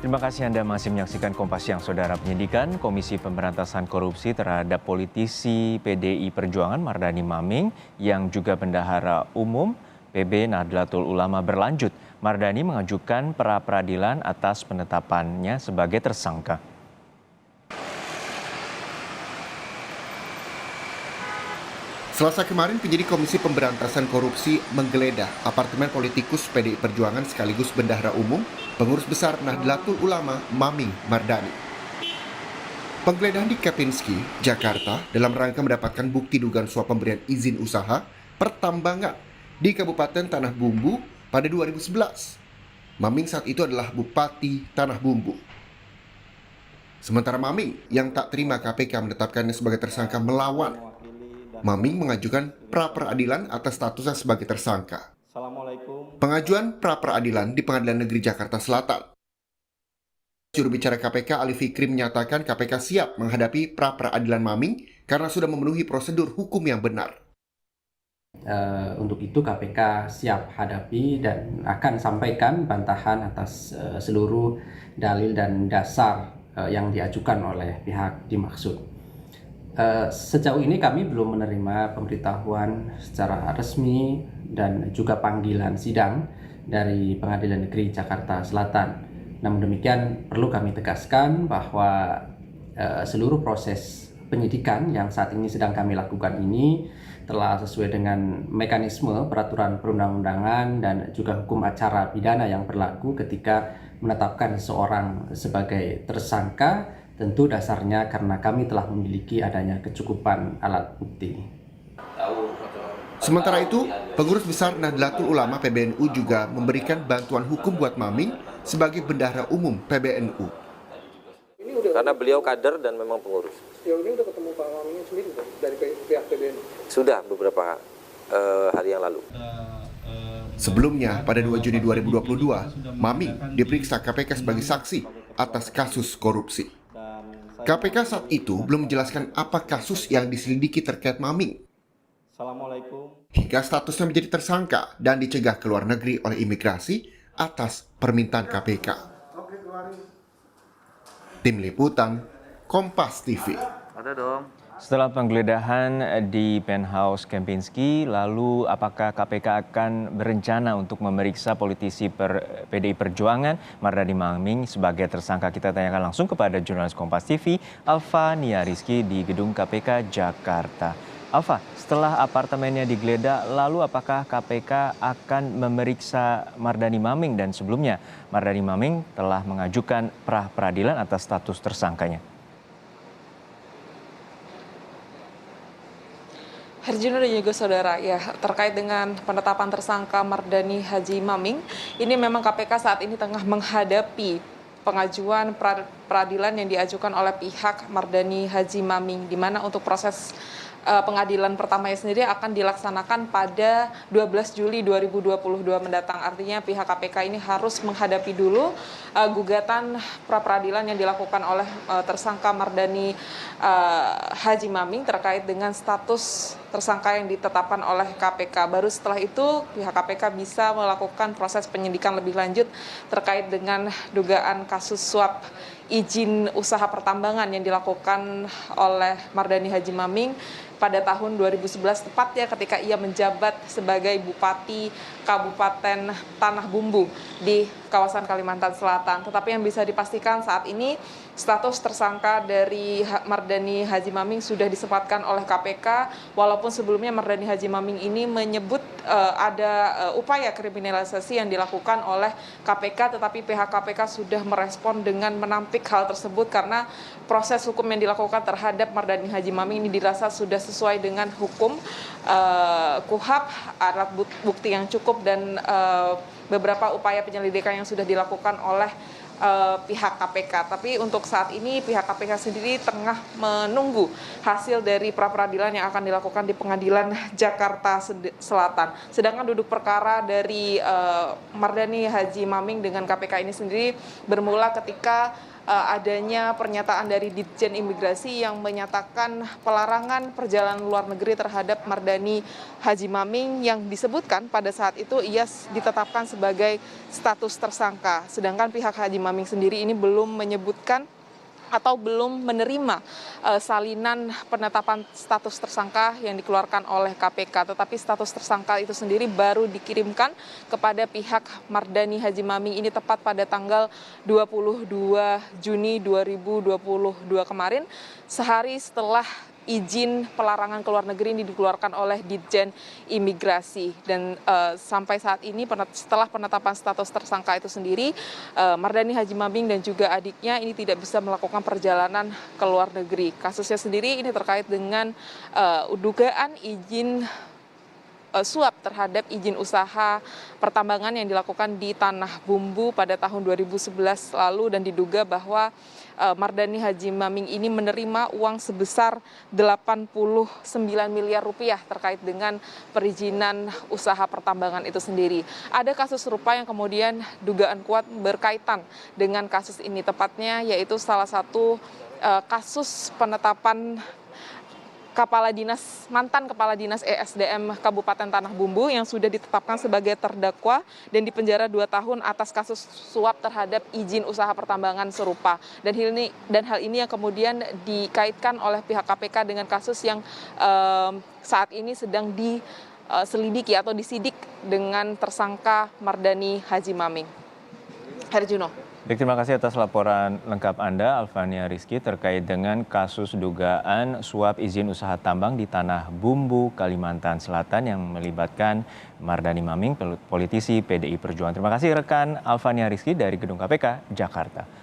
Terima kasih Anda masih menyaksikan Kompas Siang, Saudara. Penyidikan Komisi Pemberantasan Korupsi terhadap politisi PDI Perjuangan Mardani Maming yang juga bendahara umum PB Nahdlatul Ulama berlanjut. Mardani mengajukan pra-peradilan atas penetapannya sebagai tersangka. Selasa kemarin, penyidik Komisi Pemberantasan Korupsi menggeledah apartemen politikus PDI Perjuangan sekaligus bendahara umum, pengurus besar Nahdlatul Ulama Maming Mardani. Penggeledahan di Kempinski, Jakarta, dalam rangka mendapatkan bukti dugaan suap pemberian izin usaha pertambangan di Kabupaten Tanah Bumbu pada 2011. Maming saat itu adalah Bupati Tanah Bumbu. Sementara Maming yang tak terima KPK menetapkannya sebagai tersangka melawan. Maming mengajukan pra-peradilan atas statusnya sebagai tersangka. Pengajuan pra-peradilan di Pengadilan Negeri Jakarta Selatan. Juru bicara KPK Ali Fikri menyatakan KPK siap menghadapi pra-peradilan Maming karena sudah memenuhi prosedur hukum yang benar. Untuk itu KPK siap hadapi dan akan sampaikan bantahan atas seluruh dalil dan dasar yang diajukan oleh pihak dimaksud. Sejauh ini kami belum menerima pemberitahuan secara resmi dan juga panggilan sidang dari Pengadilan Negeri Jakarta Selatan. Namun demikian perlu kami tegaskan bahwa seluruh proses penyidikan yang saat ini sedang kami lakukan ini telah sesuai dengan mekanisme peraturan perundang-undangan dan juga hukum acara pidana yang berlaku ketika menetapkan seseorang sebagai tersangka. Tentu dasarnya karena kami telah memiliki adanya kecukupan alat bukti. Sementara itu, pengurus besar Nahdlatul Ulama PBNU juga memberikan bantuan hukum buat Maming sebagai bendahara umum PBNU. Karena beliau kader dan memang pengurus. Sejauh ini udah ketemu Pak Mamingnya sendiri dari pihak PBNU? Sudah beberapa hari yang lalu. Sebelumnya, pada 2 Juni 2022, Maming diperiksa KPK sebagai saksi atas kasus korupsi. KPK saat itu belum menjelaskan apa kasus yang diselidiki terkait Maming. Hingga statusnya menjadi tersangka dan dicegah ke luar negeri oleh imigrasi atas permintaan KPK. Tim Liputan, Kompas TV. Ada dong. Setelah penggeledahan di penthouse Kempinski, lalu apakah KPK akan berencana untuk memeriksa politisi PDI Perjuangan Mardani Maming sebagai tersangka? Kita tanyakan langsung kepada jurnalis Kompas TV, Alfa Nia Rizky di gedung KPK Jakarta. Alfa, setelah apartemennya digeledah, lalu apakah KPK akan memeriksa Mardani Maming? Dan sebelumnya, Mardani Maming telah mengajukan pra-peradilan atas status tersangkanya. Herjino dan juga saudara, ya terkait dengan penetapan tersangka Mardani Haji Maming, ini memang KPK saat ini tengah menghadapi pengajuan peradilan yang diajukan oleh pihak Mardani Haji Maming, di mana untuk proses pengadilan pertamanya sendiri akan dilaksanakan pada 12 Juli 2022 mendatang. Artinya pihak KPK ini harus menghadapi dulu gugatan pra-peradilan yang dilakukan oleh tersangka Mardani Haji Maming terkait dengan status tersangka yang ditetapkan oleh KPK. Baru setelah itu pihak KPK bisa melakukan proses penyidikan lebih lanjut terkait dengan dugaan kasus suap izin usaha pertambangan yang dilakukan oleh Mardani Haji Maming pada tahun 2011, tepatnya ketika ia menjabat sebagai Bupati Kabupaten Tanah Bumbu di kawasan Kalimantan Selatan. Tetapi yang bisa dipastikan saat ini status tersangka dari Mardani Haji Maming sudah disempatkan oleh KPK, walaupun sebelumnya Mardani Haji Maming ini menyebut ada upaya kriminalisasi yang dilakukan oleh KPK, tetapi pihak KPK sudah merespon dengan menampik hal tersebut karena proses hukum yang dilakukan terhadap Mardani Haji Maming ini dirasa sudah sesuai dengan hukum KUHAP, alat bukti yang cukup dan beberapa upaya penyelidikan yang sudah dilakukan oleh pihak KPK. Tapi untuk saat ini pihak KPK sendiri tengah menunggu hasil dari pra-peradilan yang akan dilakukan di Pengadilan Jakarta Selatan. Sedangkan duduk perkara dari Mardani Haji Maming dengan KPK ini sendiri bermula ketika adanya pernyataan dari Ditjen Imigrasi yang menyatakan pelarangan perjalanan luar negeri terhadap Mardani Haji Maming yang disebutkan pada saat itu ia ditetapkan sebagai status tersangka. Sedangkan pihak Haji Maming sendiri ini belum menyebutkan atau belum menerima salinan penetapan status tersangka yang dikeluarkan oleh KPK. Tetapi status tersangka itu sendiri baru dikirimkan kepada pihak Mardani Haji Maming ini tepat pada tanggal 22 Juni 2022 kemarin, sehari setelah izin pelarangan keluar negeri ini dikeluarkan oleh Ditjen Imigrasi. Dan sampai saat ini setelah penetapan status tersangka itu sendiri, Mardani Haji Maming dan juga adiknya ini tidak bisa melakukan perjalanan ke luar negeri. Kasusnya sendiri ini terkait dengan dugaan izin suap terhadap izin usaha pertambangan yang dilakukan di Tanah Bumbu pada tahun 2011 lalu, dan diduga bahwa Mardani Haji Maming ini menerima uang sebesar 89 miliar rupiah terkait dengan perizinan usaha pertambangan itu sendiri. Ada kasus serupa yang kemudian dugaan kuat berkaitan dengan kasus ini, tepatnya yaitu salah satu kasus penetapan mantan Kepala Dinas ESDM Kabupaten Tanah Bumbu yang sudah ditetapkan sebagai terdakwa dan dipenjara 2 tahun atas kasus suap terhadap izin usaha pertambangan serupa. Dan hal ini yang kemudian dikaitkan oleh pihak KPK dengan kasus yang saat ini sedang diselidiki atau disidik dengan tersangka Mardani Haji Maming. Herjuno. Baik, terima kasih atas laporan lengkap Anda, Alfania Rizky, terkait dengan kasus dugaan suap izin usaha tambang di Tanah Bumbu, Kalimantan Selatan yang melibatkan Mardani Maming, politisi PDI Perjuangan. Terima kasih rekan Alfania Rizky dari Gedung KPK, Jakarta.